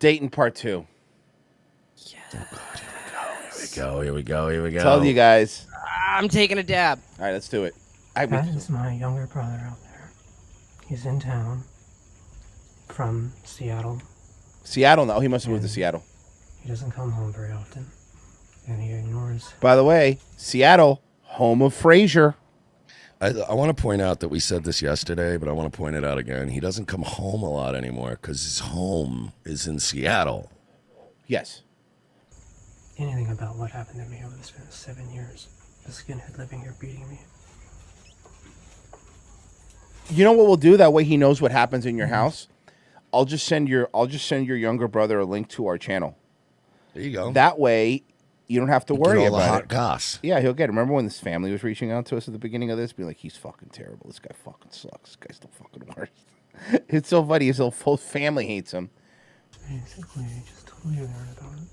Dayton Part 2. Here we go. Told you guys. I'm taking a dab. All right, let's do it. That is my younger brother out there. He's in town from Seattle. Seattle? No, he must have moved to Seattle. He doesn't come home very often, and he ignores. By the way, Seattle, home of Frasier. I want to point out that we said this yesterday, but I want to point it out again. He doesn't come home a lot anymore because his home is in Seattle. Yes. Anything about what happened to me over this past 7 years. The skinhead living here beating me. You know what we'll do? That way he knows what happens in your house. I'll just send your younger brother a link to our channel. There you go. That way you don't have to worry about all the hot it. goss. Yeah, he'll get it. Remember when this family was reaching out to us at the beginning of this? Be like, he's fucking terrible. This guy fucking sucks. This guy's the fucking worst. It's so funny. His whole family hates him. Basically, I just totally ignored about it.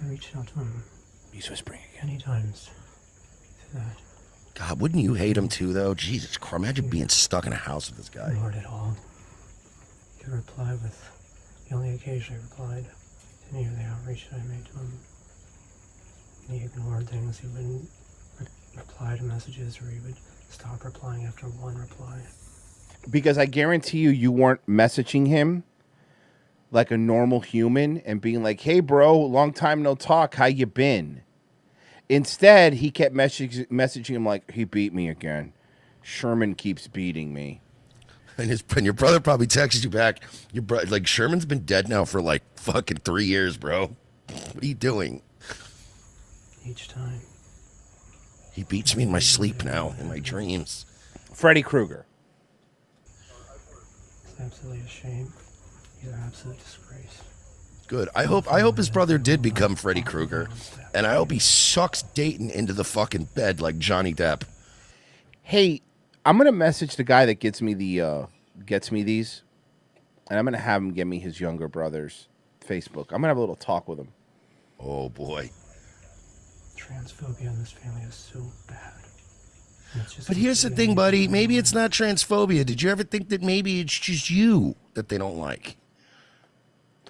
I reached out to him. He's whispering again. Many times. To that. God, wouldn't you hate him too, though? Jesus Christ, imagine being stuck in a house with this guy. Ignored it all. He replied with the only occasion I replied to any of the outreach that I made to him. He ignored things. He wouldn't reply to messages, or he would stop replying after one reply. Because I guarantee you weren't messaging him like a normal human and being like, hey, bro, long time no talk. How you been? Instead, he kept messaging him like, he beat me again. Sherman keeps beating me. And your brother probably texted you back. Like, Sherman's been dead now for like fucking 3 years, bro. What are you doing? Each time. He beats me in my sleep now, in my dreams. Freddy Krueger. It's absolutely a shame. He's an absolute disgrace. Good. I hope his brother did become Freddy Krueger, and I hope he sucks Dayton into the fucking bed like Johnny Depp. Hey, I'm gonna message the guy that gets me these, and I'm gonna have him get me his younger brother's Facebook. I'm gonna have a little talk with him. Oh boy. Transphobia in this family is so bad. But here's the thing, buddy. Maybe it's not transphobia. Did you ever think that maybe it's just you that they don't like?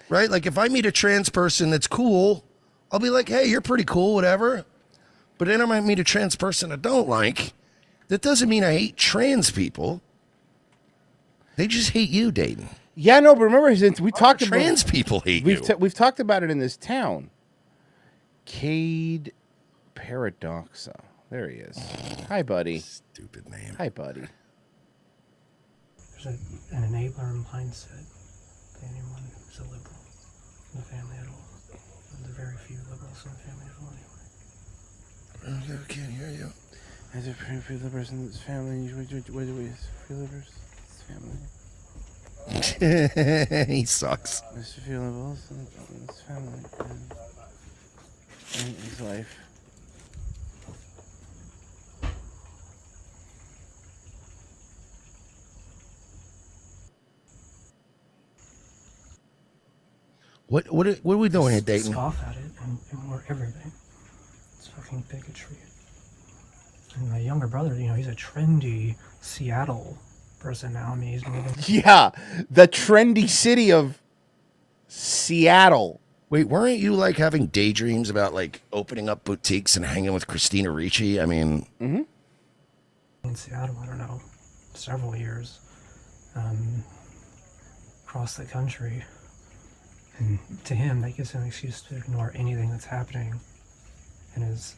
Right? Like, if I meet a trans person that's cool, I'll be like, hey, you're pretty cool, whatever. But then I might meet a trans person I don't like. That doesn't mean I hate trans people. They just hate you, Dayton. Yeah, no, but remember, since we talked about trans people hate you. We've talked about it in this town. Cade Paradoxa. There he is. Hi, buddy. Stupid name. Hi, buddy. There's an enabler mindset to anyone who's a liberal in the family at all. There are very few liberals in the family at all, anyway. I can't hear you. As a few liberals in this family, what do we few liberals in this family? He sucks. There's a few liberals in this family and in his life. What are we doing here, Dayton? Scoff at it and ignore everything. It's fucking bigotry. And my younger brother, he's a trendy Seattle person now. I mean, he's moving. Yeah, the trendy city of Seattle. Wait, weren't you like having daydreams about like opening up boutiques and hanging with Christina Ricci? I mean, in Seattle, I don't know, several years, across the country. And to him, that gives him an excuse to ignore anything that's happening in his,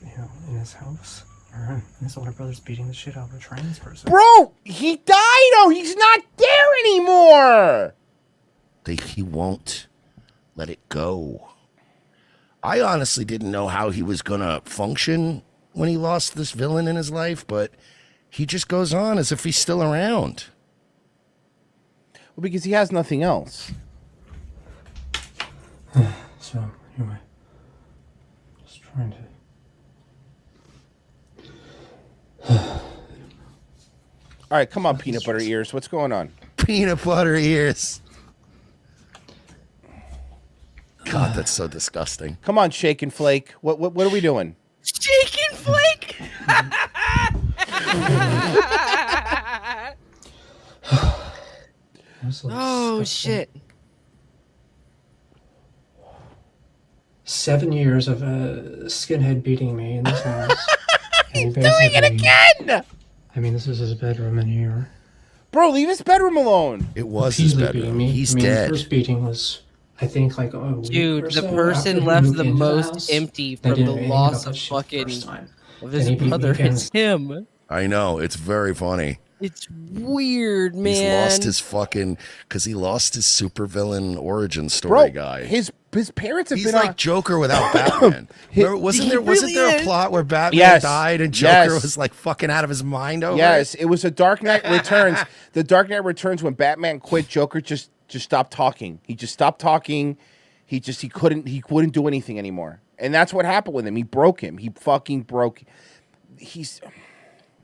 in his house. Or his older brother's beating the shit out of a trans person. Bro, he died. Oh, he's not there anymore. He won't let it go. I honestly didn't know how he was going to function when he lost this villain in his life, but he just goes on as if he's still around. Well, because he has nothing else. So, anyway, just trying to... All right, come on, peanut butter ears. What's going on? Peanut butter ears. God, that's so disgusting. Come on, Shake and Flake. What are we doing? Shake and Flake. That's so Oh disgusting. shit. 7 years of a skinhead beating me in this house. He's doing it again! I mean, this is his bedroom in here. Bro, leave his bedroom alone. It was his Repeatedly beating bedroom. me. He's I mean, dead. The first beating was, I think, like a week Dude, or the so after person he left moved the into most house. empty They from didn't the know anything loss about of that shit the fucking first time. of Then his he beat me brother. again. It's him. I know. It's very funny. It's weird, man. He's lost his fucking because he lost his supervillain origin story Bro, guy. his parents have He's been like on... Joker without Batman. Remember, wasn't He there really a is. plot where Batman Yes. died and Joker Yes. was like fucking out of his mind over Yes, it? it was a Dark Knight Returns. The Dark Knight Returns when Batman quit, Joker just stopped talking. He just stopped talking. He wouldn't do anything anymore. And that's what happened with him. He broke him. He fucking broke. He's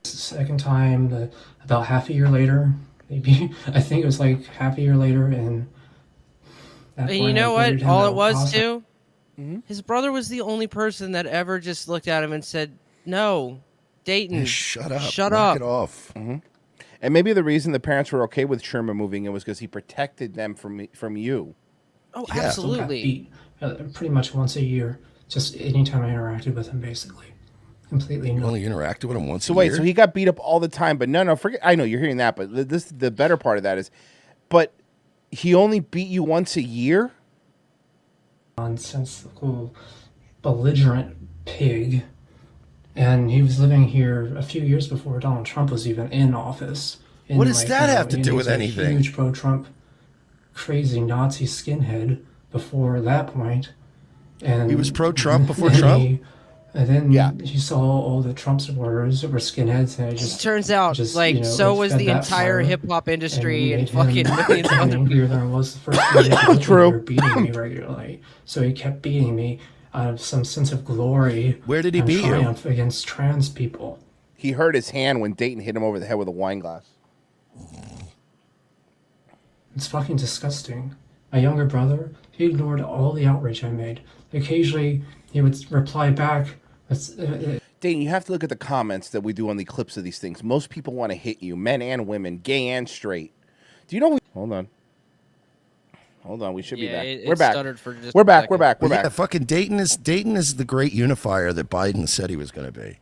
Second time, about half a year later, maybe. I think it was like half a year later, and And you know what? All it was too. His brother was the only person that ever just looked at him and said, "No, Dayton, Shut up. Shut Knock up." it off. and maybe the reason the parents were okay with Sherman moving in was because he protected them from you. Oh, Yeah. Got absolutely. beat pretty much once a year. Just anytime I interacted with him, basically, completely. You No. only interacted with him once So a wait, year? so he got beat up all the time, but no, forget. I know you're hearing that, but the better part of that is, but he only beat you once a year. Nonsensical, belligerent pig. And he was living here a few years before Donald Trump was even in office. What does that have to do with and he was a anything? Huge pro-Trump, crazy Nazi skinhead before that point. And He was pro-Trump before then Trump? And then Yeah. he saw all the Trump supporters that were skinheads, and it It just turns out, just, like, you know, so it was fed the that entire fire hip hop industry and made fucking him millions of other. angrier than I was the first time he was True. here beating me regularly. So he kept beating me out of some sense of glory. Where did he and beat you? triumph against trans people. He hurt his hand when Dayton hit him over the head with a wine glass. It's fucking disgusting. My younger brother, he ignored all the outrage I made. Occasionally, he would reply back. Dayton, you have to look at the comments that we do on the clips of these things. Most people want to hit you, men and women, gay and straight. Do you know? Hold on. We should be Yeah, back. it We're back. stuttered for just We're a back. second. We're back. We're Yeah, back. fucking Dayton is the great unifier that Biden said he was going to be.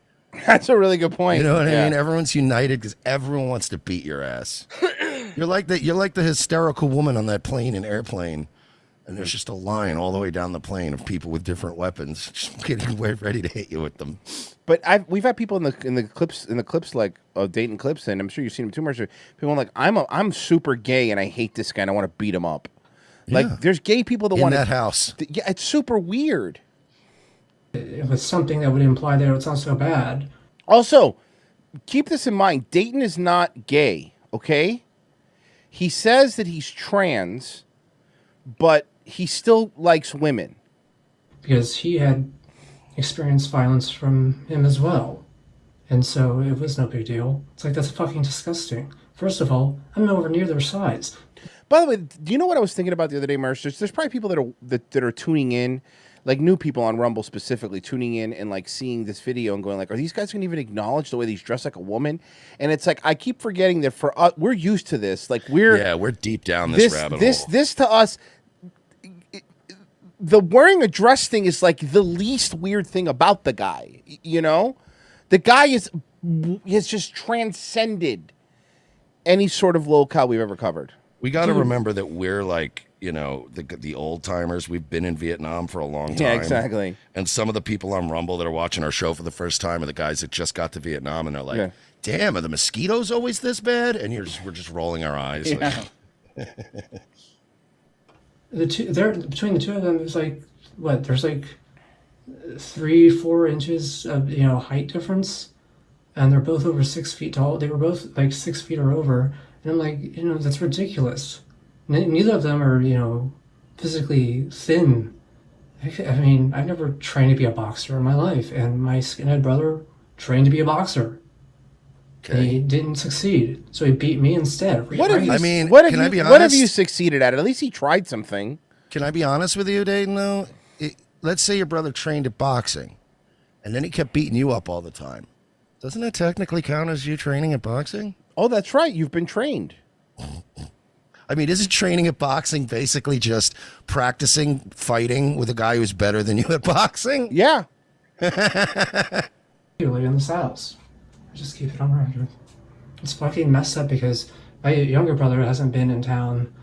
That's a really good point. You know what Yeah. I mean? Everyone's united because everyone wants to beat your ass. You're like the hysterical woman on that plane and airplane, and there's just a line all the way down the plane of people with different weapons, just getting ready to hit you with them. But we've had people in the clips like Dayton clips, and I'm sure you've seen them too much. People are like, I'm super gay and I hate this guy and I want to beat him up. Yeah. Like there's gay people that In want that house. Yeah, it's super weird. It was something that would imply that it's not so bad. Also, keep this in mind. Dayton is not gay, okay? He says that he's trans, but he still likes women. Because he had experienced violence from him as well. And so it was no big deal. It's like, that's fucking disgusting. First of all, I'm nowhere near their size. By the way, do you know what I was thinking about the other day, Mercer? There's probably people that are tuning in, like new people on Rumble specifically, tuning in and like seeing this video and going like, are these guys going to even acknowledge the way he's dressed like a woman? And it's like, I keep forgetting that for us, we're used to this. Like we're deep down this rabbit hole. This to us, the wearing a dress thing is like the least weird thing about the guy. You know, the guy has just transcended any sort of locale we've ever covered. We got to remember that we're like, you know, the old timers. We've been in Vietnam for a long time. Yeah, exactly. And some of the people on Rumble that are watching our show for the first time are the guys that just got to Vietnam, and they're like, Yeah. "Damn, are the mosquitoes always this bad?" And we're just rolling our eyes. Yeah. Between the two of them, there's like, what, there's like 3-4 inches of, height difference. And they're both over 6 feet tall. They were both like 6 feet or over. And I'm like, that's ridiculous. Neither of them are, physically thin. I mean, I never trained to be a boxer in my life. And my skinhead brother trained to be a boxer. And he didn't succeed. So he beat me instead. What have you, I mean, what have can you, I be what have you honest? succeeded at? At least he tried something. Can I be honest with you, Dayton, though? Let's say your brother trained at boxing, and then he kept beating you up all the time. Doesn't that technically count as you training at boxing? Oh, that's right. You've been trained. I mean, isn't training at boxing basically just practicing fighting with a guy who's better than you at boxing? Yeah. You live in this house. I just keep it on record. It's fucking messed up because my younger brother hasn't been in town,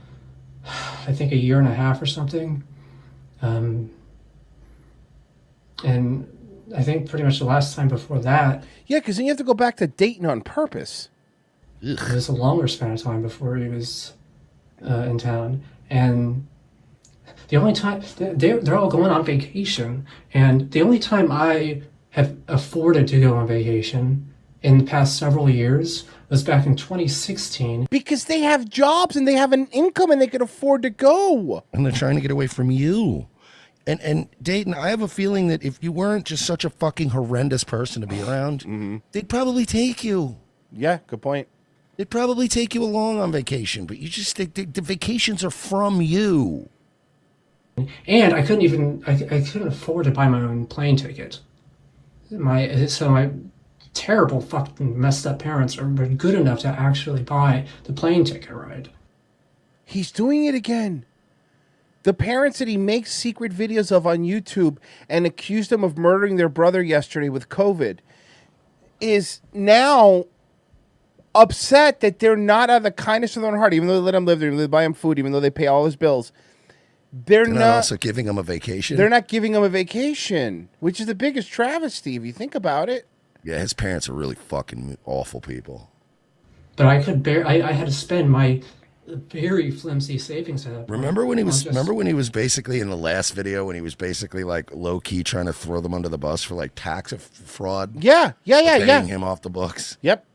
I think, a year and a half or something. And I think pretty much the last time before that. Yeah, because then you have to go back to Dayton on purpose. It was a longer span of time before he was in town. And the only time, they're all going on vacation. And the only time I have afforded to go on vacation in the past several years was back in 2016. Because they have jobs and they have an income and they can afford to go. And they're trying to get away from you. And Dayton, I have a feeling that if you weren't just such a fucking horrendous person to be around, they'd probably take you. Yeah, good point. They'd probably take you along on vacation, but you just think the vacations are from you. And I couldn't afford to buy my own plane ticket. My terrible fucking messed up parents are good enough to actually buy the plane ticket ride. He's doing it again. The parents that he makes secret videos of on YouTube and accused them of murdering their brother yesterday with COVID is now upset that they're not out of the kindness of their own heart, even though they let him live there, even though they buy him food, even though they pay all his bills. They're not also giving him a vacation. They're not giving him a vacation, which is the biggest travesty if you think about it. Yeah, his parents are really fucking awful people. But I could I had to spend my very flimsy savings. Remember when he was basically in the last video when he was basically like low key trying to throw them under the bus for like tax fraud? Yeah. Paying him off the books. Yep.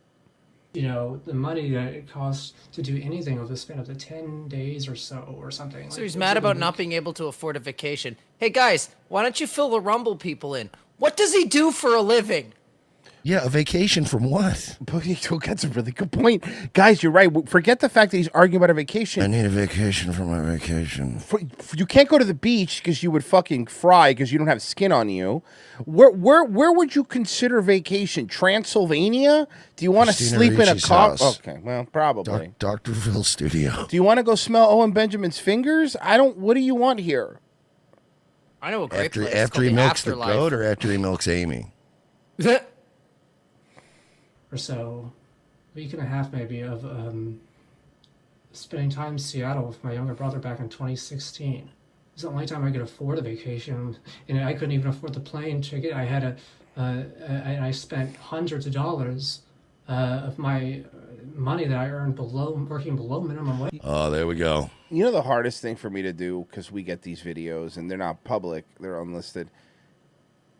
You know, the money that it costs to do anything over the span of the 10 days or so or something. So he's mad about not being able to afford a vacation. Hey guys, why don't you fill the Rumble people in? What does he do for a living? Yeah, a vacation from what? That's a really good point. Guys, you're right. Forget the fact that he's arguing about a vacation. I need a vacation from my vacation. You can't go to the beach because you would fucking fry because you don't have skin on you. Where would you consider vacation? Transylvania? Do you want to sleep in a car? Okay, well, probably. Dr. Phil's studio. Do you want to go smell Owen Benjamin's fingers? What do you want here? I know a great place. After he milks the goat or after he milks Amy? Or so, a week and a half maybe of spending time in Seattle with my younger brother back in 2016. It was the only time I could afford a vacation, and I couldn't even afford the plane ticket. I had I spent hundreds of dollars of my money that I earned working below minimum wage. Oh, there we go. You know the hardest thing for me to do, because we get these videos and they're not public, they're unlisted,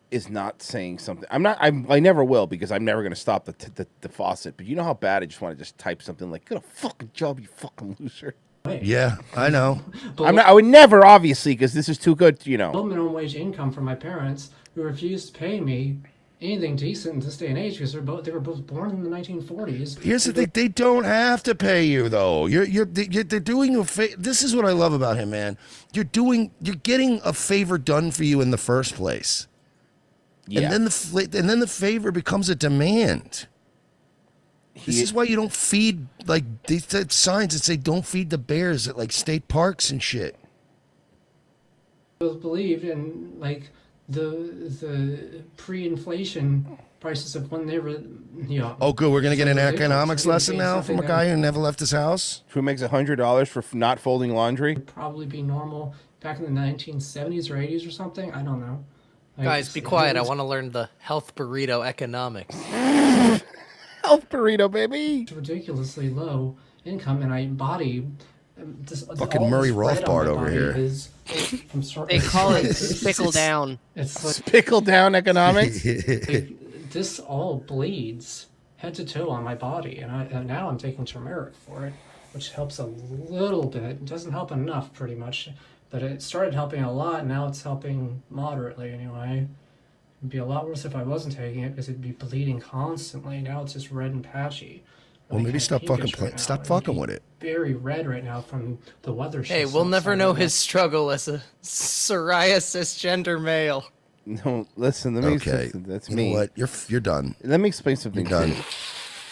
is not saying something. I never will, because I'm never going to stop the faucet. But you know how bad I just want to just type something like, "Get a fucking job, you fucking loser." Yeah, I know. I would never, obviously, because this is too good, you know. Low minimum wage income from my parents, who refused to pay me anything decent in this day and age because they were both born in the 1940s. Here's the thing: they don't have to pay you though. They're doing you a favor. This is what I love about him, man. You're getting a favor done for you in the first place. Yeah. And then the favor becomes a demand. This is why you don't feed, like, these signs that say don't feed the bears at like state parks and shit. Both believed in like the pre-inflation prices of when they were, Oh, good. We're gonna get an economics lesson now from a guy who never left his house. Who makes $100 for not folding laundry? Would probably be normal back in the 1970s or 80s or something. I don't know. Guys, be quiet. I want to learn the health burrito economics. Health burrito, baby. It's ridiculously low income, and I body. Fucking Murray Rothbard over here. They call it spickle down. It's like, spickle down economics. This all bleeds head to toe on my body, and now I'm taking turmeric for it, which helps a little bit. It doesn't help enough, pretty much. But it started helping a lot, and now it's helping moderately anyway. It'd be a lot worse if I wasn't taking it because it'd be bleeding constantly. Now it's just red and patchy. Well, maybe stop fucking with it. Very red right now from the weather. Hey, we'll never know his struggle as a psoriasis gender male. No, listen. Let me. Okay, that's you me. know what? You're done. Let me explain something. You're done.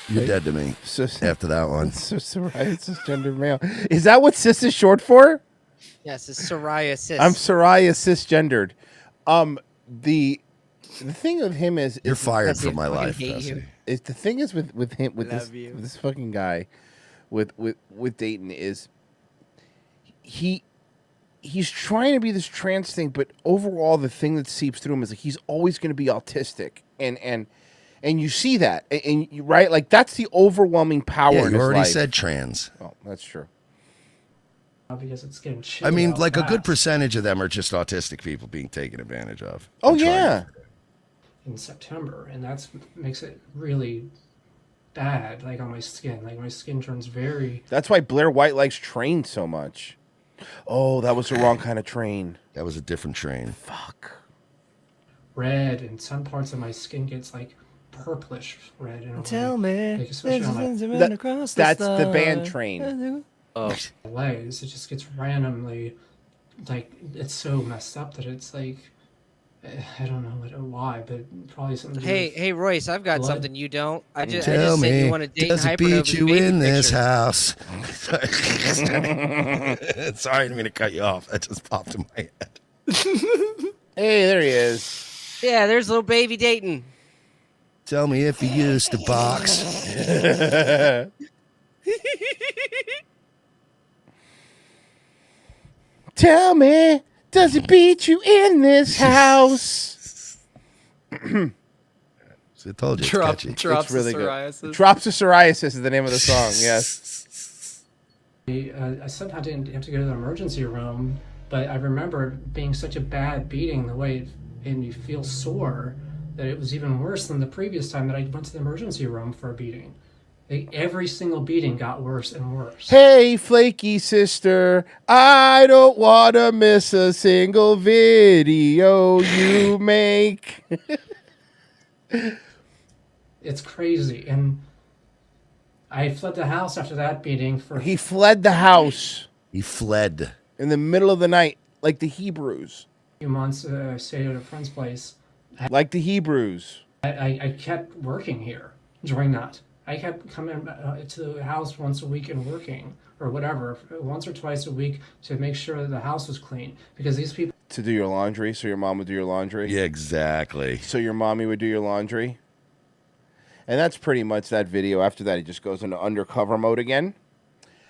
You're dead to me after that one. Psoriasis cisgender male. Is that what cis is short for? Yes, it's psoriasis. I'm psoriasis cisgendered. The thing with him is You're fired Fessy, from my I fucking life, hate Fessy. you. is the thing is with him with Love you. this fucking guy with Dayton is he's trying to be this trans thing, but overall the thing that seeps through him is like he's always going to be autistic, and you see that, and you, right, like that's the overwhelming power. Yeah, in you his already life. said trans. Oh, that's true. Because it's getting I mean, chilly like a out good fast. percentage of them are just autistic people being taken advantage of. Oh I'm trying yeah. to- in September, and that's makes it really bad, like on my skin. Like my skin turns very That's why Blair White likes train so much. Oh, that was the wrong kind of train. That was a different train. Fuck. red, and some parts of my skin gets like purplish red. In a Tell way. me, Like, especially on my That's the band train. Oh, legs, it just gets randomly, like it's so messed up that it's like, I don't know why, but probably something. to do with- Hey, Royce, I've got Blood? something you don't. I just Tell sent you me, one of Dayton does it Hypernova's beat you baby in this pictures. house? Sorry, I didn't mean to cut you off. That just popped in my head. Hey, there he is. Yeah, there's little baby Dayton. Tell me if you used to box. Tell me, does it beat you in this house? So I told you, it's catchy. drops It's really the good. psoriasis. Drops of Psoriasis is the name of the song. Yes. I somehow didn't have to go to the emergency room, but I remember it being such a bad beating, the way it made me feel sore, that it was even worse than the previous time that I went to the emergency room for a beating. Every single beating got worse and worse. Hey, flaky sister, I don't want to miss a single video you make. It's crazy. And I fled the house after that beating for He fled the house He fled. in the middle of the night, like the Hebrews. a few months. I stayed at a friend's place. Like the Hebrews. I kept working here during that. I kept coming to the house once a week and working, or whatever, once or twice a week to make sure that the house was clean. Because these people, To do your laundry, so your mom would do your laundry. Yeah, exactly. So your mommy would do your laundry. And that's pretty much that video. After that, he just goes into undercover mode again.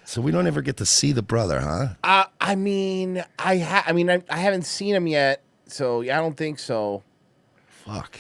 So we don't ever get to see the brother, huh? I mean, I haven't seen him yet, so yeah, I don't think so. Fuck.